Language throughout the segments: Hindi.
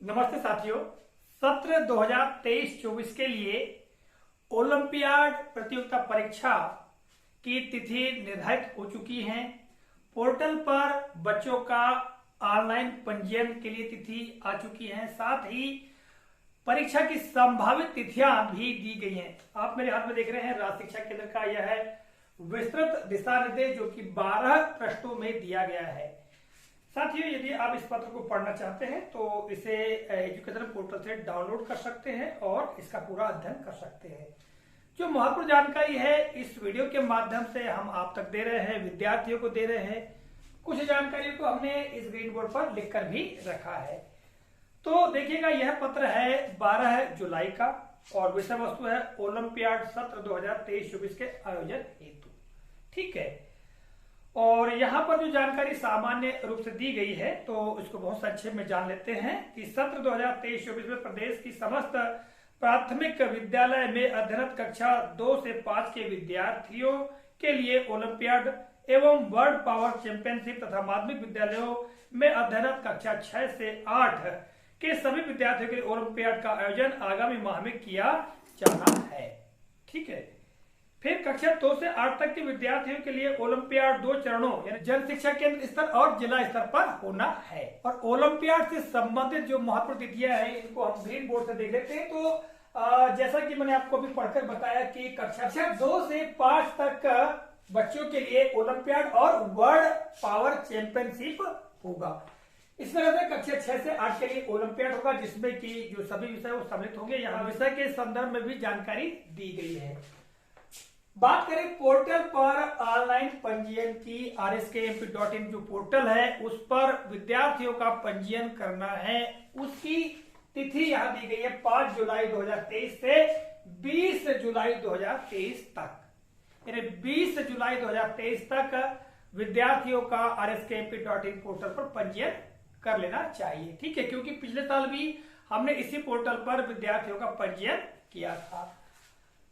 नमस्ते साथियों। सत्र 2023-24 के लिए ओलंपियाड प्रतियोगिता परीक्षा की तिथि निर्धारित हो चुकी है। पोर्टल पर बच्चों का ऑनलाइन पंजीयन के लिए तिथि आ चुकी है। साथ ही परीक्षा की संभावित तिथियां भी दी गई हैं। आप मेरे हाथ में देख रहे हैं राज्य शिक्षा केंद्र का यह है विस्तृत दिशा निर्देश जो कि 12 पृष्ठों में दिया गया है। साथियों, यदि आप इस पत्र को पढ़ना चाहते हैं तो इसे एजुकेशन पोर्टल से डाउनलोड कर सकते हैं और इसका पूरा अध्ययन कर सकते हैं। जो महत्वपूर्ण जानकारी है इस वीडियो के माध्यम से हम आप तक दे रहे हैं, विद्यार्थियों को दे रहे हैं। कुछ जानकारियों को हमने इस ग्रीन बोर्ड पर लिखकर भी रखा है। तो देखिएगा, यह पत्र है 12 जुलाई का और विषय वस्तु है ओलंपियाड सत्र 2023-24 के आयोजन हेतु। ठीक है, और यहाँ पर जो जानकारी सामान्य रूप से दी गई है तो इसको बहुत संक्षेप में जान लेते हैं कि सत्र 2023-24 में प्रदेश की समस्त प्राथमिक विद्यालय में अध्ययनरत कक्षा 2 से 5 के विद्यार्थियों के लिए ओलंपियाड एवं वर्ल्ड पावर चैंपियनशिप तथा माध्यमिक विद्यालयों में अध्ययनरत कक्षा 6 से 8 के सभी विद्यार्थियों के लिए ओलंपियाड का आयोजन आगामी माह में किया जाना है। ठीक है, फिर कक्षा 2 से 8 तक के विद्यार्थियों के लिए ओलंपियाड 2 चरणों यानी जन शिक्षा केंद्र स्तर और जिला स्तर पर होना है। और ओलंपियाड से संबंधित जो महत्वपूर्ण तिथियां हैं इनको हम ग्रीन बोर्ड से देख लेते हैं। तो जैसा कि मैंने आपको अभी पढ़कर बताया कि कक्षा 2 से 5 तक बच्चों के लिए ओलंपियाड और वर्ल्ड पावर चैंपियनशिप होगा। इस तरह से कक्षा 6 से 8 के लिए ओलंपियाड होगा जिसमें कि जो सभी विषय वो सम्मिलित होंगे। यहाँ विषय के संदर्भ में भी जानकारी दी गई है। बात करें पोर्टल पर ऑनलाइन पंजीयन की, rskmp.in जो पोर्टल है उस पर विद्यार्थियों का पंजीयन करना है। उसकी तिथि यहाँ दी गई है 5 जुलाई 2023 से 20 जुलाई 2023 तक, यानी 20 जुलाई 2023 तक विद्यार्थियों का rskmp.in पोर्टल पर पंजीयन कर लेना चाहिए। ठीक है, क्योंकि पिछले साल भी हमने इसी पोर्टल पर विद्यार्थियों का पंजीयन किया था।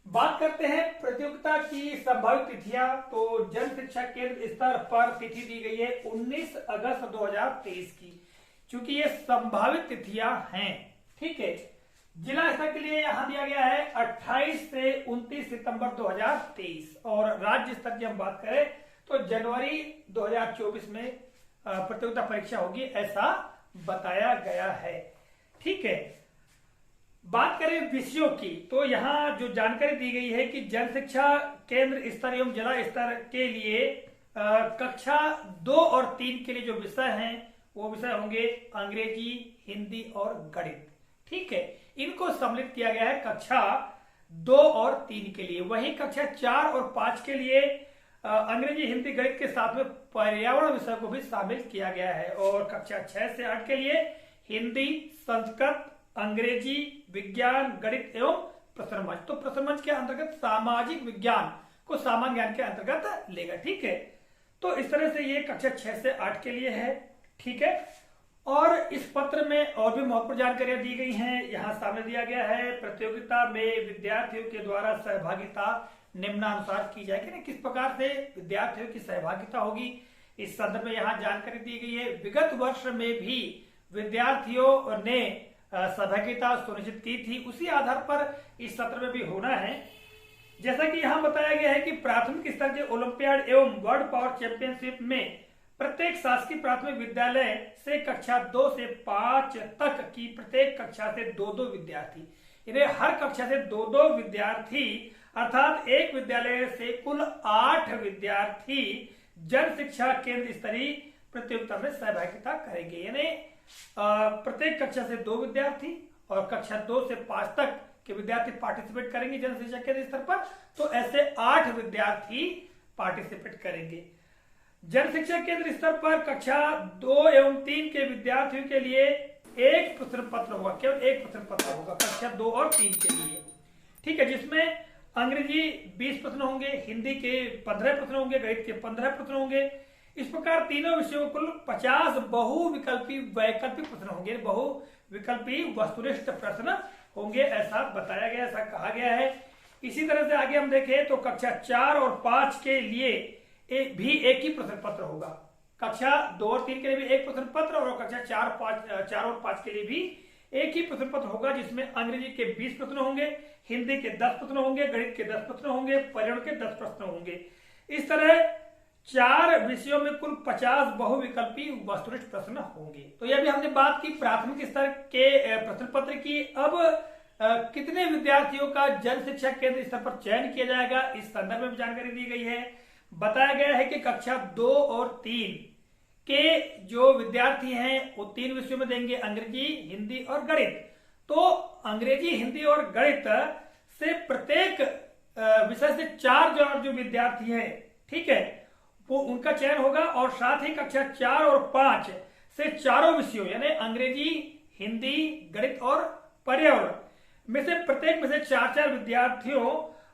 बात करते हैं प्रतियोगिता की संभावित तिथियां। तो जन शिक्षा केंद्र स्तर पर तिथि दी गई है 19 अगस्त 2023 की, क्योंकि ये संभावित तिथियां हैं। ठीक है, जिला स्तर के लिए यहां दिया गया है 28 से 29 सितंबर 2023 और राज्य स्तर की हम बात करें तो जनवरी 2024 में प्रतियोगिता परीक्षा होगी, ऐसा बताया गया है। ठीक है, बात करें विषयों की तो यहाँ जो जानकारी दी गई है कि जन शिक्षा केंद्र स्तर एवं जिला स्तर के लिए कक्षा 2 और 3 के लिए जो विषय हैं वो विषय होंगे अंग्रेजी, हिंदी और गणित। ठीक है, इनको सम्मिलित किया गया है कक्षा 2 और 3 के लिए। वहीं कक्षा 4 और 5 के लिए अंग्रेजी, हिंदी, गणित के साथ में पर्यावरण विषय को भी शामिल किया गया है। और कक्षा 6 से 8 के लिए हिंदी, संस्कृत, अंग्रेजी, विज्ञान, गणित एवं प्रसन्न मंच। तो प्रसन्न मंच के अंतर्गत सामाजिक विज्ञान को सामान्य ज्ञान के अंतर्गत लेगा। ठीक है, तो इस तरह से ये कक्षा 6 से 8 के लिए है। ठीक है, और इस पत्र में और भी महत्वपूर्ण जानकारियां दी गई हैं। यहाँ सामने दिया गया है प्रतियोगिता में विद्यार्थियों के द्वारा सहभागिता निम्नानुसार की जाएगी। किस प्रकार से विद्यार्थियों की सहभागिता होगी इस संदर्भ में यहाँ जानकारी दी गई है। विगत वर्ष में भी विद्यार्थियों ने सहभागिता सुनिश्चित की थी, उसी आधार पर इस सत्र में भी होना है। जैसा कि यहाँ बताया गया है कि प्राथमिक स्तर के ओलंपियाड एवं वर्ल्ड पावर चैंपियनशिप में प्रत्येक शासकीय प्राथमिक विद्यालय से कक्षा 2 से 5 तक की प्रत्येक कक्षा से 2-2 विद्यार्थी, यानी हर कक्षा से 2-2 विद्यार्थी अर्थात एक विद्यालय से कुल 8 विद्यार्थी जन शिक्षा केंद्र स्तरीय प्रतियोगिता में सहभागिता करेंगे। यानी प्रत्येक कक्षा से 2 विद्यार्थी और कक्षा 2 से 5 तक के विद्यार्थी पार्टिसिपेट करेंगे जन शिक्षा केंद्र स्तर पर। तो ऐसे 8 विद्यार्थी पार्टिसिपेट करेंगे। जन शिक्षा केंद्र स्तर पर कक्षा 2 एवं 3 के विद्यार्थियों के लिए एक प्रश्न पत्र होगा, केवल एक प्रश्न पत्र होगा कक्षा 2 और 3 के लिए। ठीक है, जिसमें अंग्रेजी 20 प्रश्न होंगे, हिंदी के 15 प्रश्न होंगे, गणित के 15 प्रश्न होंगे। इस प्रकार तीनों विषयों को 50 बहुविकल्पी वैकल्पिक प्रश्न होंगे, बहुविकल्पी वस्तुनिष्ठ प्रश्न होंगे, ऐसा बताया गया, ऐसा कहा गया है। इसी तरह से आगे हम देखें तो कक्षा 4 और 5 के लिए भी एक ही प्रश्न पत्र होगा। कक्षा 2 और 3 के लिए भी एक प्रश्न पत्र और कक्षा 4 और 5 के लिए भी एक ही प्रश्न पत्र होगा जिसमें अंग्रेजी के 20 प्रश्न होंगे, हिंदी के 10 प्रश्न होंगे, गणित के 10 प्रश्न होंगे, पर्यावरण के 10 प्रश्न होंगे। इस तरह 4 विषयों में कुल 50 बहुविकल्पी वस्तुनिष्ठ प्रश्न होंगे। तो यह भी हमने बात की प्राथमिक स्तर के प्रश्न पत्र की। अब कितने विद्यार्थियों का जन शिक्षा केंद्र स्तर पर चयन किया जाएगा, इस संदर्भ में जानकारी दी गई है। बताया गया है कि कक्षा 2 और 3 के जो विद्यार्थी हैं वो 3 विषयों में देंगे, अंग्रेजी, हिंदी और गणित। तो अंग्रेजी, हिंदी और गणित से प्रत्येक विषय से 4 जो विद्यार्थी हैं, ठीक है, वो उनका चयन होगा। और साथ ही कक्षा 4 और 5 से चारों विषयों यानी अंग्रेजी, हिंदी, गणित और पर्यावरण में से प्रत्येक में से 4 विद्यार्थियों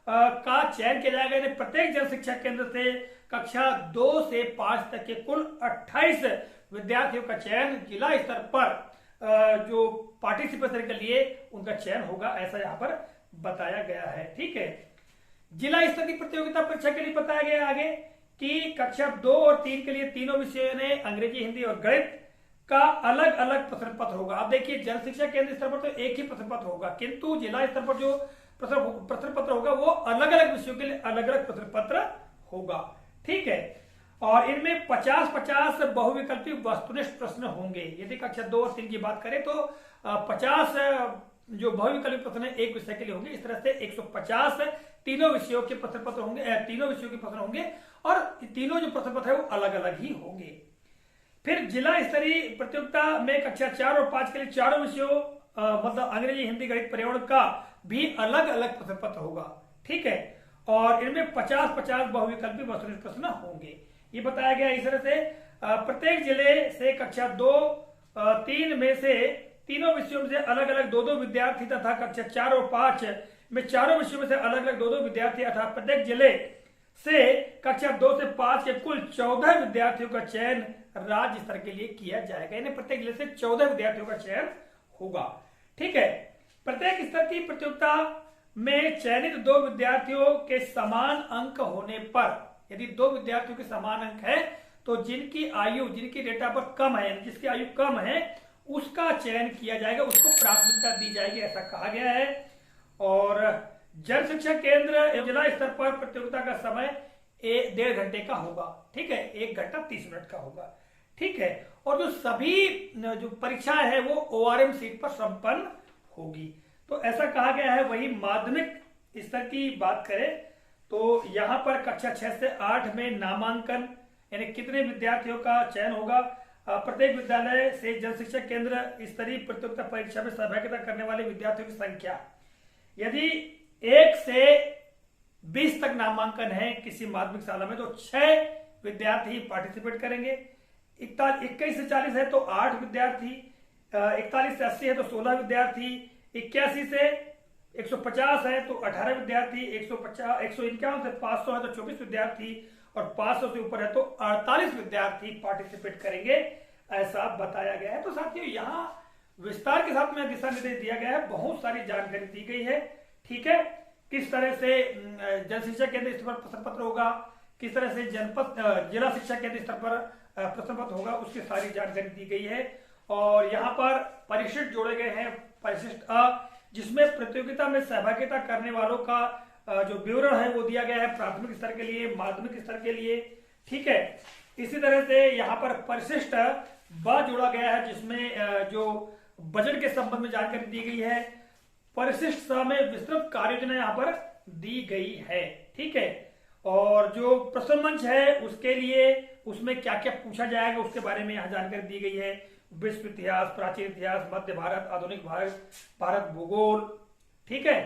का चयन किया जाएगा। यानी प्रत्येक जन शिक्षा केंद्र से कक्षा 2 से 5 तक के कुल 28 विद्यार्थियों का चयन जिला स्तर पर जो पार्टिसिपेशन के लिए उनका चयन होगा, ऐसा यहाँ पर बताया गया है। ठीक है, जिला स्तर की प्रतियोगिता परीक्षा के लिए बताया गया आगे कि कक्षा 2 और 3 के लिए तीनों विषयों ने अंग्रेजी, हिंदी और गणित का अलग अलग प्रश्न पत्र होगा। अब देखिए, जन शिक्षा केंद्र स्तर पर तो एक ही प्रश्न पत्र होगा, किंतु जिला स्तर पर जो प्रश्न पत्र होगा वो अलग अलग विषयों के लिए अलग अलग प्रश्न पत्र होगा। ठीक है, और इनमें 50-50 बहुविकल्पी वस्तुनिष्ठ प्रश्न होंगे। यदि कक्षा 2 और 3 की बात करें तो 50 जो बहुविकल्पी प्रश्न एक विषय के लिए होंगे। इस तरह से 150 तीनों विषयों के प्रश्न पत्र होंगे, तीनों विषयों के प्रश्न होंगे और तीनों जो प्रश्न पत्र है वो अलग अलग ही होंगे। फिर जिला स्तरीय प्रतियोगिता में कक्षा 4 और 5 के लिए चारों विषयों मतलब अंग्रेजी, हिंदी, गणित, पर्यावरण का भी अलग अलग प्रश्न पत्र होगा। ठीक है, और इनमें 50-50 बहुविकल्पी वस्तुनिष्ठ प्रश्न होंगे, ये बताया गया। इस तरह से प्रत्येक जिले से कक्षा 2, 3 में से तीनों विषयों में से अलग अलग 2-2 विद्यार्थी तथा कक्षा 4 और 5 में चारों विषयों में से अलग अलग 2-2 विद्यार्थी अर्थात प्रत्येक जिले से कक्षा 2 से 5 के कुल 14 विद्यार्थियों का चयन राज्य स्तर के लिए किया जाएगा। यानी प्रत्येक जिले से 14 विद्यार्थियों का चयन होगा। ठीक है, प्रत्येक स्तर की प्रतियोगिता में चयनित 2 विद्यार्थियों के समान अंक होने पर, यदि 2 विद्यार्थियों के समान अंक है तो जिनकी आयु, जिनकी डेट ऑफ बर्थ कम है, जिसकी आयु कम है उसका चयन किया जाएगा, उसको प्राथमिकता दी जाएगी, ऐसा कहा गया है। और जन शिक्षा केंद्र जिला स्तर पर प्रतियोगिता का समय 1.5 घंटे का होगा। ठीक है, 1 घंटा 30 मिनट का होगा। ठीक है, और जो सभी जो परीक्षाएं है वो ORM सीट पर संपन्न होगी। तो ऐसा कहा गया है। वही माध्यमिक स्तर की बात करें तो यहाँ पर कक्षा 6 से 8 में नामांकन यानी कितने विद्यार्थियों का चयन होगा। प्रत्येक विद्यालय से जन शिक्षा केंद्र स्तरीय प्रतियोगिता परीक्षा में सहभागिता करने वाले विद्यार्थियों की संख्या, यदि 1 से 20 तक नामांकन है किसी माध्यमिक शाला में तो 6 विद्यार्थी पार्टिसिपेट करेंगे। 21 से 40 है तो 8 विद्यार्थी, 41 से 80 है तो 16 विद्यार्थी, 81 से 150 है तो 18 विद्यार्थी, 151 से 500 है तो 24 विद्यार्थी और 500 से ऊपर है तो 48 विद्यार्थी पार्टिसिपेट करेंगे, ऐसा बताया गया है। तो साथियों, यहाँ विस्तार के साथ में दिशा निर्देश दिया गया है, बहुत सारी जानकारी दी गई है। ठीक है, किस तरह से जन शिक्षा केंद्र स्तर पर प्रश्न पत्र होगा, किस तरह से जिला शिक्षा केंद्र स्तर पर प्रश्न पत्र होगा, उसकी सारी जानकारी दी गई है। और यहाँ पर परिशिष्ट जोड़े गए हैं, परिशिष्ट अ, जिसमें प्रतियोगिता में सहभागिता करने वालों का जो विवरण है वो दिया गया है प्राथमिक स्तर के लिए, माध्यमिक स्तर के लिए। ठीक है, इसी तरह से यहाँ पर परिशिष्ट ब जोड़ा गया है जिसमें जो बजट के संबंध में जानकारी दी गई है। परिशिष्ट स में विस्तृत कार्य योजना यहाँ पर दी गई है। ठीक है, और जो प्रश्न मंच है उसके लिए उसमें क्या क्या पूछा जाएगा उसके बारे में यहाँ जानकारी दी गई है। विश्व इतिहास, प्राचीन इतिहास, मध्य भारत, आधुनिक भारत, भारत भूगोल, ठीक है,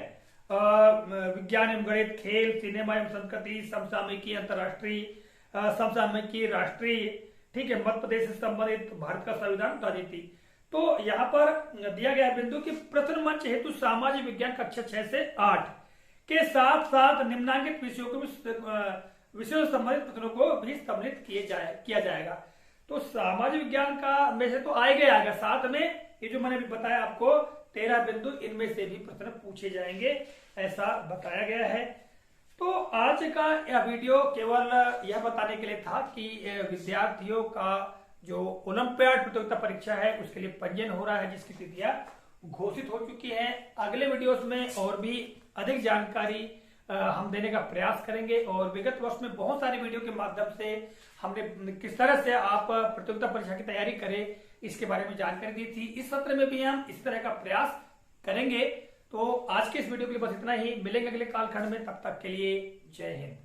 विज्ञान एवं गणित, खेल, सिनेमा एवं संस्कृति, समसामयिकी, अंतर्राष्ट्रीय, समसामयिकी, राष्ट्रीय, ठीक है, मध्य प्रदेश से संबंधित, भारत का संविधान, राजनीति। तो यहाँ पर दिया गया बिंदु कि प्रश्न मंच हेतु सामाजिक विज्ञान कक्षा 6 से 8 के साथ साथ निम्नांकित विषयों से संबंधित प्रश्नों को भी सम्मिलित किया जाएगा। तो सामाजिक विज्ञान का में से तो आएगा, साथ में ये जो मैंने भी बताया आपको 13 बिंदु, इनमें से भी प्रश्न पूछे जाएंगे, ऐसा बताया गया है। तो आज का यह वीडियो केवल यह बताने के लिए था कि विद्यार्थियों का जो ओलंपियाड प्रतियोगिता परीक्षा है उसके लिए पंजीयन हो रहा है, जिसकी तिथियां घोषित हो चुकी हैं। अगले वीडियोस में और भी अधिक जानकारी हम देने का प्रयास करेंगे और विगत वर्ष में बहुत सारी वीडियो के माध्यम से हमने किस तरह से आप प्रतियोगिता परीक्षा की तैयारी करें इसके बारे में जानकारी दी थी। इस सत्र में भी हम इस तरह का प्रयास करेंगे। तो आज के इस वीडियो के लिए बस इतना ही, मिलेंगे अगले कालखंड में, तब तक के लिए जय हिंद।